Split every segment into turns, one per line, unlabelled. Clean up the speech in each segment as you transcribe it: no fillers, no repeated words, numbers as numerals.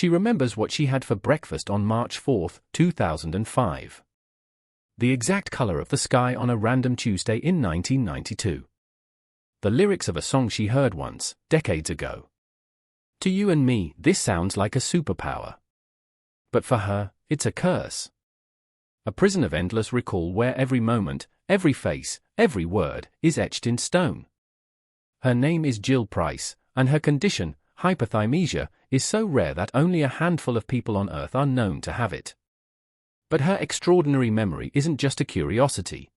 She remembers what she had for breakfast on March 4, 2005. The exact color of the sky on a random Tuesday in 1992. The lyrics of a song she heard once, decades ago. To you and me, this sounds like a superpower. But for her, it's a curse. A prison of endless recall where every moment, every face, every word, is etched in stone. Her name is Jill Price, and her condition, hypothymesia, is so rare that only a handful of people on Earth are known to have it. But her extraordinary memory isn't just a curiosity.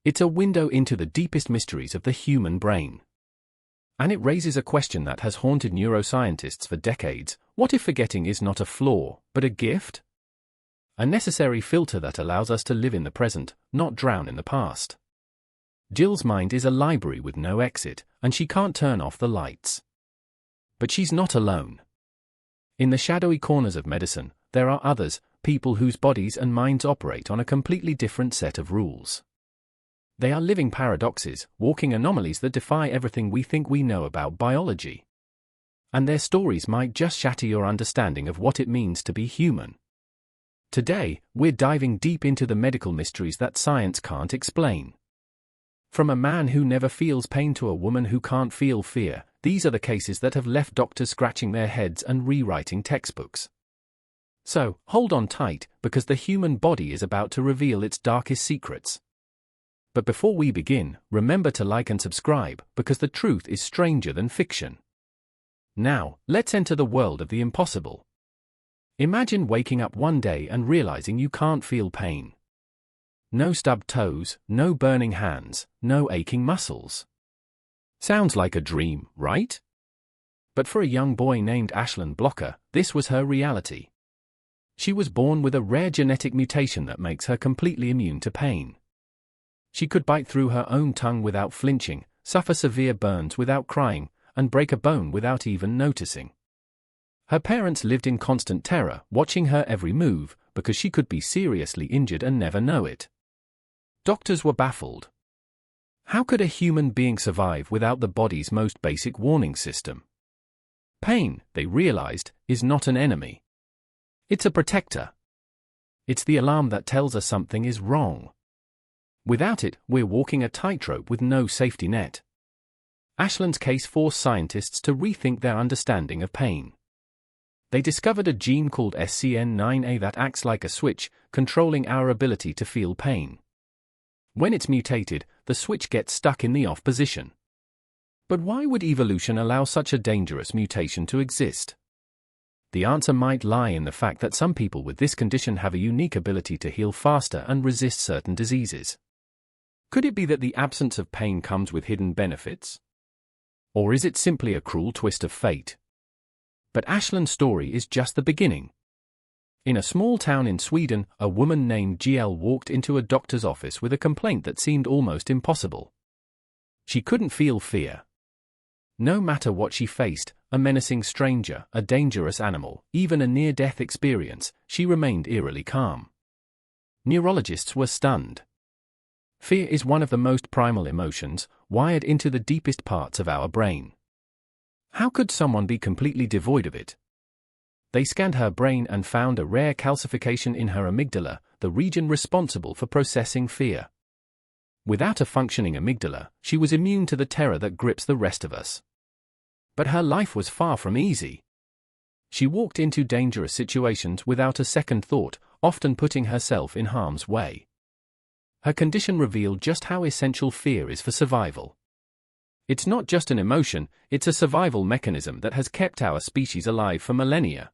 It's a window into the deepest mysteries of the human brain. And it raises a question that has haunted neuroscientists for decades: what if forgetting is not a flaw, but a gift? A necessary filter that allows us to live in the present, not drown in the past. Jill's mind is a library with no exit, and she can't turn off the lights. But she's not alone. In the shadowy corners of medicine, there are others, people whose bodies and minds operate on a completely different set of rules. They are living paradoxes, walking anomalies that defy everything we think we know about biology. And their stories might just shatter your understanding of what it means to be human. Today, we're diving deep into the medical mysteries that science can't explain. From a man who never feels pain to a woman who can't feel fear, these are the cases that have left doctors scratching their heads and rewriting textbooks. So, hold on tight, because the human body is about to reveal its darkest secrets. But before we begin, remember to like and subscribe, because the truth is stranger than fiction. Now, let's enter the world of the impossible. Imagine waking up one day and realizing you can't feel pain. No stubbed toes, no burning hands, no aching muscles. Sounds like a dream, right? But for a young boy named Ashland Blocker, this was her reality. She was born with a rare genetic mutation that makes her completely immune to pain. She could bite through her own tongue without flinching, suffer severe burns without crying, and break a bone without even noticing. Her parents lived in constant terror, watching her every move, because she could be seriously injured and never know it. Doctors were baffled. How could a human being survive without the body's most basic warning system? Pain, they realized, is not an enemy. It's a protector. It's the alarm that tells us something is wrong. Without it, we're walking a tightrope with no safety net. Ashland's case forced scientists to rethink their understanding of pain. They discovered a gene called SCN9A that acts like a switch, controlling our ability to feel pain. When it's mutated, the switch gets stuck in the off position. But why would evolution allow such a dangerous mutation to exist? The answer might lie in the fact that some people with this condition have a unique ability to heal faster and resist certain diseases. Could it be that the absence of pain comes with hidden benefits? Or is it simply a cruel twist of fate? But Ashland's story is just the beginning. In a small town in Sweden, a woman named GL walked into a doctor's office with a complaint that seemed almost impossible. She couldn't feel fear. No matter what she faced, a menacing stranger, a dangerous animal, even a near-death experience, she remained eerily calm. Neurologists were stunned. Fear is one of the most primal emotions, wired into the deepest parts of our brain. How could someone be completely devoid of it? They scanned her brain and found a rare calcification in her amygdala, the region responsible for processing fear. Without a functioning amygdala, she was immune to the terror that grips the rest of us. But her life was far from easy. She walked into dangerous situations without a second thought, often putting herself in harm's way. Her condition revealed just how essential fear is for survival. It's not just an emotion, it's a survival mechanism that has kept our species alive for millennia.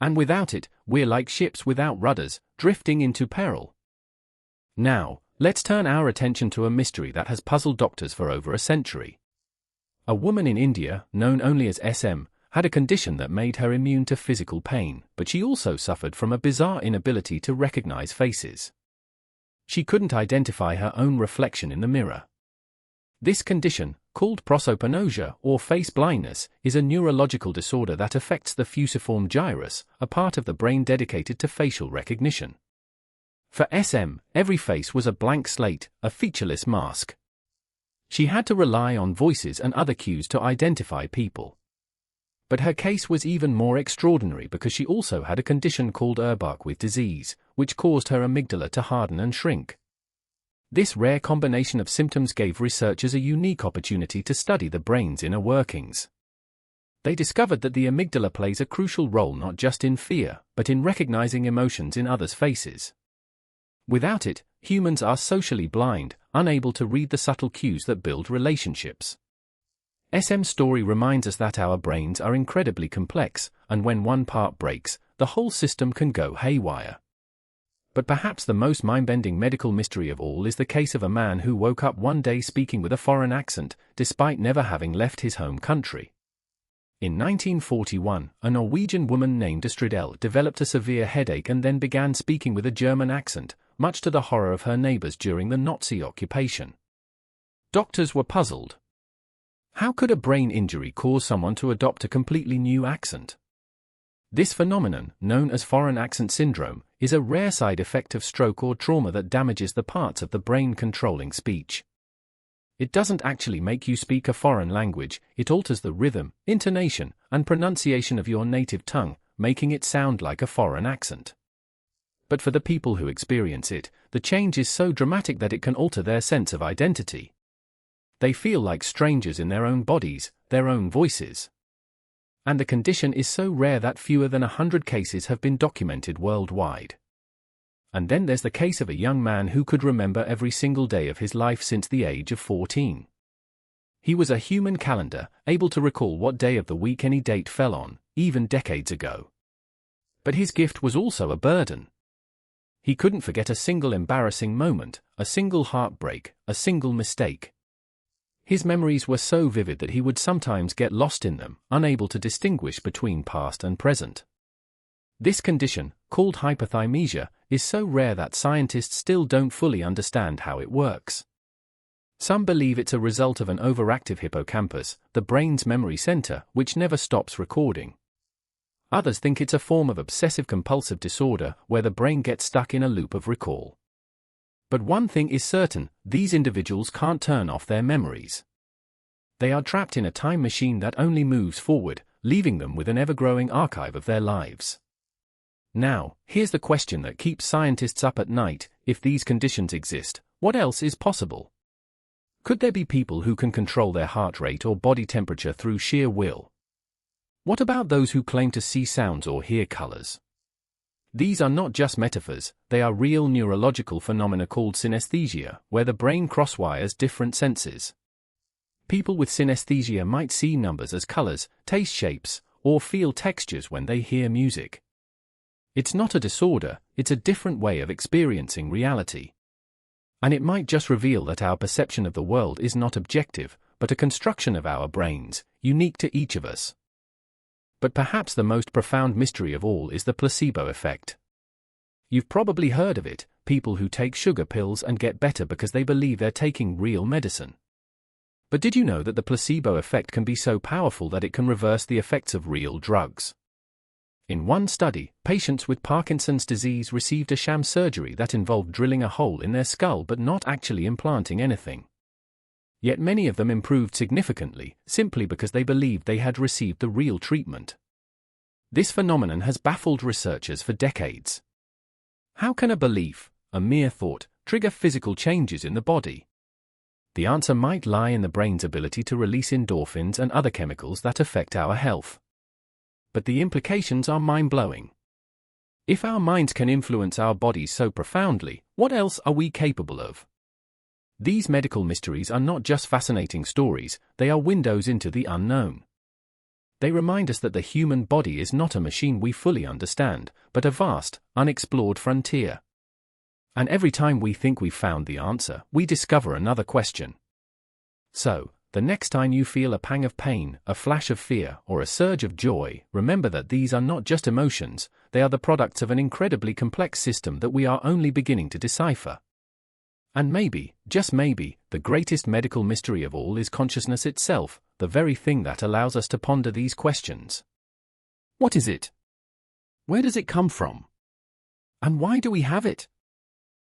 And without it, we're like ships without rudders, drifting into peril. Now, let's turn our attention to a mystery that has puzzled doctors for over a century. A woman in India, known only as SM, had a condition that made her immune to physical pain, but she also suffered from a bizarre inability to recognize faces. She couldn't identify her own reflection in the mirror. This condition, called prosopagnosia or face blindness, is a neurological disorder that affects the fusiform gyrus, a part of the brain dedicated to facial recognition. For SM, every face was a blank slate, a featureless mask. She had to rely on voices and other cues to identify people. But her case was even more extraordinary because she also had a condition called Urbach disease, which caused her amygdala to harden and shrink. This rare combination of symptoms gave researchers a unique opportunity to study the brain's inner workings. They discovered that the amygdala plays a crucial role not just in fear, but in recognizing emotions in others' faces. Without it, humans are socially blind, unable to read the subtle cues that build relationships. SM's story reminds us that our brains are incredibly complex, and when one part breaks, the whole system can go haywire. But perhaps the most mind-bending medical mystery of all is the case of a man who woke up one day speaking with a foreign accent, despite never having left his home country. In 1941, a Norwegian woman named Astrid developed a severe headache and then began speaking with a German accent, much to the horror of her neighbors during the Nazi occupation. Doctors were puzzled. How could a brain injury cause someone to adopt a completely new accent? This phenomenon, known as foreign accent syndrome, is a rare side effect of stroke or trauma that damages the parts of the brain controlling speech. It doesn't actually make you speak a foreign language, it alters the rhythm, intonation, and pronunciation of your native tongue, making it sound like a foreign accent. But for the people who experience it, the change is so dramatic that it can alter their sense of identity. They feel like strangers in their own bodies, their own voices. And the condition is so rare that fewer than 100 cases have been documented worldwide. And then there's the case of a young man who could remember every single day of his life since the age of 14. He was a human calendar, able to recall what day of the week any date fell on, even decades ago. But his gift was also a burden. He couldn't forget a single embarrassing moment, a single heartbreak, a single mistake. His memories were so vivid that he would sometimes get lost in them, unable to distinguish between past and present. This condition, called hypothymesia, is so rare that scientists still don't fully understand how it works. Some believe it's a result of an overactive hippocampus, the brain's memory center, which never stops recording. Others think it's a form of obsessive-compulsive disorder, where the brain gets stuck in a loop of recall. But one thing is certain, these individuals can't turn off their memories. They are trapped in a time machine that only moves forward, leaving them with an ever-growing archive of their lives. Now, here's the question that keeps scientists up at night: if these conditions exist, what else is possible? Could there be people who can control their heart rate or body temperature through sheer will? What about those who claim to see sounds or hear colors? These are not just metaphors, they are real neurological phenomena called synesthesia, where the brain crosswires different senses. People with synesthesia might see numbers as colors, taste shapes, or feel textures when they hear music. It's not a disorder, it's a different way of experiencing reality. And it might just reveal that our perception of the world is not objective, but a construction of our brains, unique to each of us. But perhaps the most profound mystery of all is the placebo effect. You've probably heard of it, people who take sugar pills and get better because they believe they're taking real medicine. But did you know that the placebo effect can be so powerful that it can reverse the effects of real drugs? In one study, patients with Parkinson's disease received a sham surgery that involved drilling a hole in their skull but not actually implanting anything. Yet many of them improved significantly, simply because they believed they had received the real treatment. This phenomenon has baffled researchers for decades. How can a belief, a mere thought, trigger physical changes in the body? The answer might lie in the brain's ability to release endorphins and other chemicals that affect our health. But the implications are mind-blowing. If our minds can influence our bodies so profoundly, what else are we capable of? These medical mysteries are not just fascinating stories, they are windows into the unknown. They remind us that the human body is not a machine we fully understand, but a vast, unexplored frontier. And every time we think we've found the answer, we discover another question. So, the next time you feel a pang of pain, a flash of fear, or a surge of joy, remember that these are not just emotions, they are the products of an incredibly complex system that we are only beginning to decipher. And maybe, just maybe, the greatest medical mystery of all is consciousness itself, the very thing that allows us to ponder these questions. What is it? Where does it come from? And why do we have it?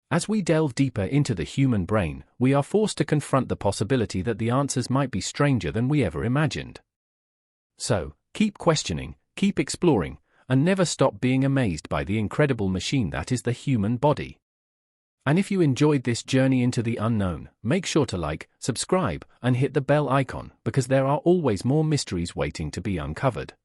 As we delve deeper into the human brain, we are forced to confront the possibility that the answers might be stranger than we ever imagined. So, Keep questioning, keep exploring, and never stop being amazed by the incredible machine that is the human body. And if you enjoyed this journey into the unknown, make sure to like, subscribe, and hit the bell icon, because there are always more mysteries waiting to be uncovered.